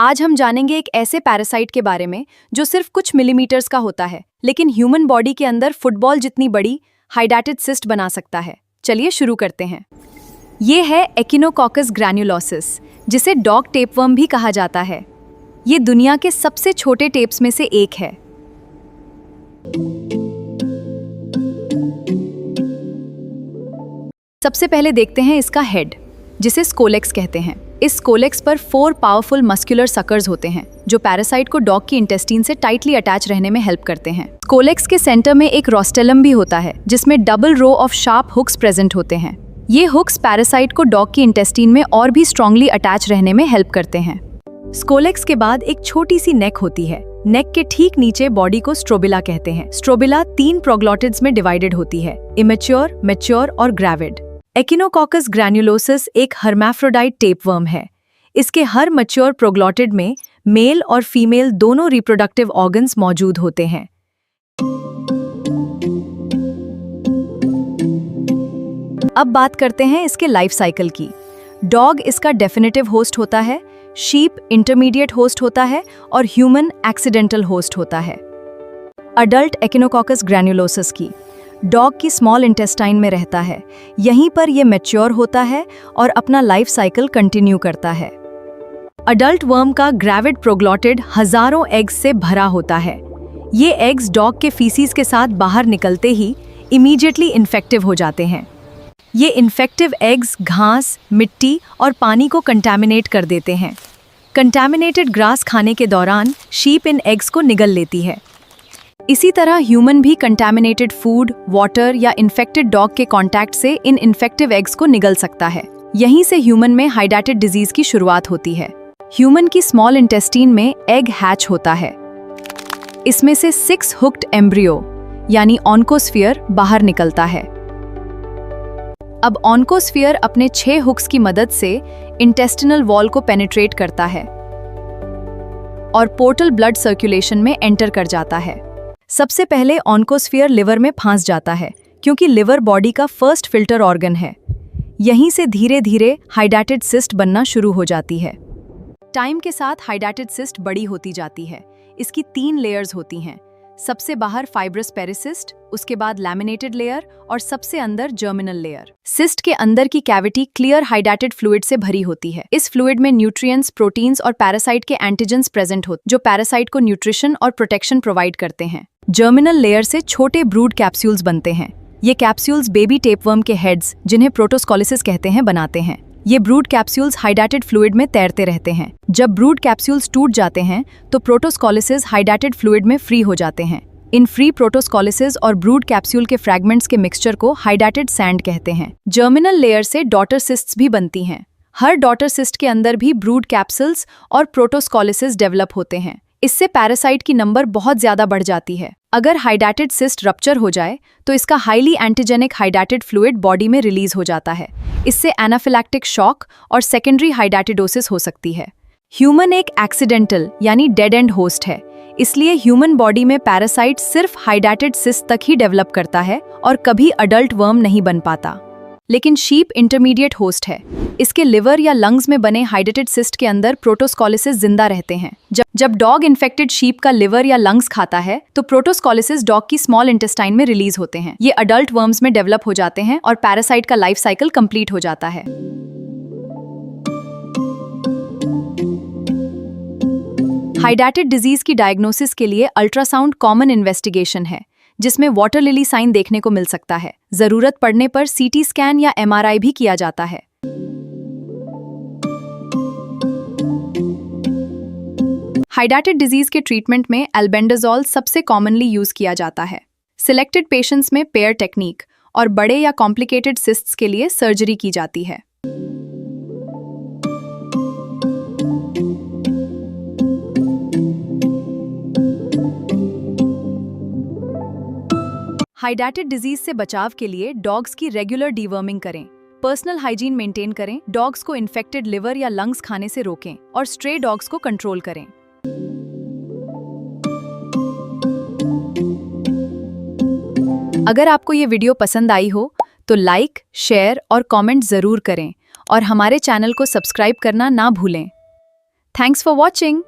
आज हम जानेंगे एक ऐसे पैरासाइट के बारे में जो सिर्फ कुछ मिलीमीटर्स का होता है, लेकिन ह्यूमन बॉडी के अंदर फुटबॉल जितनी बड़ी हाइडेटेड सिस्ट बना सकता है। चलिए शुरू करते हैं। ये है एकिनोकॉकस ग्रैन्युलोसिस, जिसे डॉग टेपवर्म भी कहा जाता है। ये दुनिया के सबसे छोटे टेप्स में से एक है। सबसे पहले देखते हैं इसका हेड, जिसे स्कोलेक्स कहते हैं। इस स्कोलेक्स पर 4 पावरफुल मस्कुलर सकर्स होते हैं जो पैरासाइट को डॉग की इंटेस्टाइन से टाइटली अटैच रहने में हेल्प करते हैं। स्कोलेक्स के सेंटर में एक रोस्टेलम भी होता है, जिसमें double row of sharp hooks present होते हैं। ये हुक्स पैरासाइट को डॉग की इंटेस्टाइन में और भी स्ट्रांगली अटैच रहने में हेल्प करते हैं। स्कोलेक्स के बाद एक छोटी सी नेक होती है। नेक के ठीक नीचे बॉडी को स्ट्रोबिला कहते हैं। स्ट्रोबिला 3 प्रोग्लॉटिड्स में डिवाइडेड होती है, इमेच्योर, मैच्योर और ग्रेविड। एकिनोकॉकस ग्रैन्युलोसिस एक हर्माफ्रोडाइट टेपवर्म है। इसके हर मैच्योर प्रोग्लॉटिड में मेल और फीमेल दोनों रिप्रोडक्टिव ऑर्गन्स मौजूद होते हैं। अब बात करते हैं इसके लाइफ साइकिल की। डॉग इसका डेफिनेटिव होस्ट होता है, शीप इंटरमीडिएट होस्ट होता है और ह्यूमन एक्सीडेंटल होस्ट होता है। अडल्ट एकिनोकॉकस ग्रैन्युलोसिस की डॉग की स्मॉल इंटेस्टाइन में रहता है। यहीं पर यह मैच्योर होता है और अपना लाइफ साइकिल कंटिन्यू करता है। अडल्ट वर्म का ग्रेविड प्रोग्लॉटिड हजारों एग्स से भरा होता है। ये एग्स डॉग के फीसिस के साथ बाहर निकलते ही इमीडिएटली इन्फेक्टिव हो जाते हैं। ये इन्फेक्टिव एग्स घास, मिट्टी और पानी को कंटैमिनेट कर देते हैं। कंटैमिनेटेड ग्रास खाने के दौरान शीप इन एग्स को निगल लेती है। इसी तरह ह्यूमन भी कंटैमिनेटेड फूड, वाटर या इन्फेक्टेड डॉग के कांटेक्ट से इन इन्फेक्टिव एग्स को निगल सकता है। यहीं से ह्यूमन में हाइडेटेड डिजीज की शुरुआत होती है। ह्यूमन की स्मॉल इंटेस्टाइन में एग हैच होता है। इसमें से 6 हुक्ड एम्ब्रियो यानी ऑन्कोस्फीयर बाहर निकलता है। अब ऑन्कोस्फीयर अपने 6 हुक्स की मदद से इंटेस्टिनल वॉल को पेनिट्रेट करता है और पोर्टल ब्लड सर्कुलेशन में एंटर कर जाता है। सबसे पहले ऑन्कोस्फीयर लिवर में फंस जाता है, क्योंकि लिवर बॉडी का फर्स्ट फिल्टर ऑर्गन है। यहीं से धीरे धीरे हाइडेटेड सिस्ट बनना शुरू हो जाती है। टाइम के साथ हाइडेटेड सिस्ट बड़ी होती जाती है। इसकी 3 लेयर्स होती हैं। सबसे बाहर फाइब्रस पेरिसिस्ट, उसके बाद लैमिनेटेड लेयर और सबसे अंदर जर्मिनल लेयर। सिस्ट के अंदर की कैविटी क्लियर हाइडेटेड फ्लूइड से भरी होती है। इस फ्लूइड में न्यूट्रिएंट्स, प्रोटीन्स और पैरासाइट के एंटीजेंस प्रेजेंट होते जो पैरासाइट को न्यूट्रिशन और प्रोटेक्शन प्रोवाइड करते हैं। जर्मिनल लेयर से छोटे ब्रूड कैप्सूल्स बनते हैं। ये कैप्सूल्स बेबी टेपवर्म के हेड्स, जिन्हें प्रोटोस्कोलिसिस कहते हैं, बनाते हैं। ये ब्रूड कैप्सूल्स हाइडेटेड फ्लूइड में तैरते रहते हैं। जब ब्रूड कैप्सूल्स टूट जाते हैं तो प्रोटोस्कोलिसिस हाइडेटेड फ्लूइड में फ्री हो जाते हैं। इन फ्री प्रोटोस्कोलिसिस और ब्रूड कैप्सूल के फ्रैगमेंट्स के मिक्सचर को हाइडेटेड सैंड कहते हैं। जर्मिनल लेयर से डॉटर सिस्ट्स भी बनती हैं। हर डॉटर सिस्ट के अंदर भी ब्रूड कैप्सूल्स और प्रोटोस्कोलिसिस डेवलप होते हैं। इससे पैरासाइट की नंबर बहुत ज्यादा बढ़ जाती है। अगर हाइडेटेड सिस्ट रप्चर हो जाए तो इसका हाईली एंटीजेनिक हाइडेटेड फ्लूइड बॉडी में रिलीज हो जाता है। इससे एनाफिलैक्टिक शॉक और सेकेंडरी हाइडेटिडोसिस हो सकती है। ह्यूमन एक एक्सीडेंटल यानी डेड एंड होस्ट है, इसलिए ह्यूमन बॉडी में पैरासाइट सिर्फ हाइडेटेड सिस्ट तक ही डेवलप करता है और कभी अडल्ट वर्म नहीं बन पाता। लेकिन शीप इंटरमीडिएट होस्ट है। इसके लिवर या लंग्स में बने हाइडेटेड सिस्ट के अंदर प्रोटोस्कोलिसिस जिंदा रहते हैं। जब डॉग इन्फेक्टेड शीप का लिवर या लंग्स खाता है तो प्रोटोस्कोलिसिस डॉग की स्मॉल इंटेस्टाइन में रिलीज होते हैं। ये अडल्ट वर्म्स में डेवलप हो जाते हैं और पैरासाइट का लाइफ साइकिल कंप्लीट हो जाता है। हाइडेटेड डिजीज की डायग्नोसिस के लिए अल्ट्रासाउंड कॉमन इन्वेस्टिगेशन है, जिसमें वाटर लिली साइन देखने को मिल सकता है। जरूरत पड़ने पर सीटी स्कैन या एमआरआई भी किया जाता है। हाइडेटेड डिजीज के ट्रीटमेंट में एल्बेंडाजोल सबसे कॉमनली यूज किया जाता है। सिलेक्टेड पेशेंट्स में पेयर टेक्निक और बड़े या कॉम्प्लिकेटेड सिस्ट्स के लिए सर्जरी की जाती है। हाइडेटेड डिजीज से बचाव के लिए डॉग्स की रेगुलर डीवर्मिंग करें, पर्सनल हाइजीन मेंटेन करें, डॉग्स को इन्फेक्टेड लिवर या लंग्स खाने से रोकें और स्ट्रे डॉग्स को कंट्रोल करें। अगर आपको ये वीडियो पसंद आई हो तो लाइक, शेयर और कमेंट जरूर करें और हमारे चैनल को सब्सक्राइब करना ना भूलें। Thanks for watching.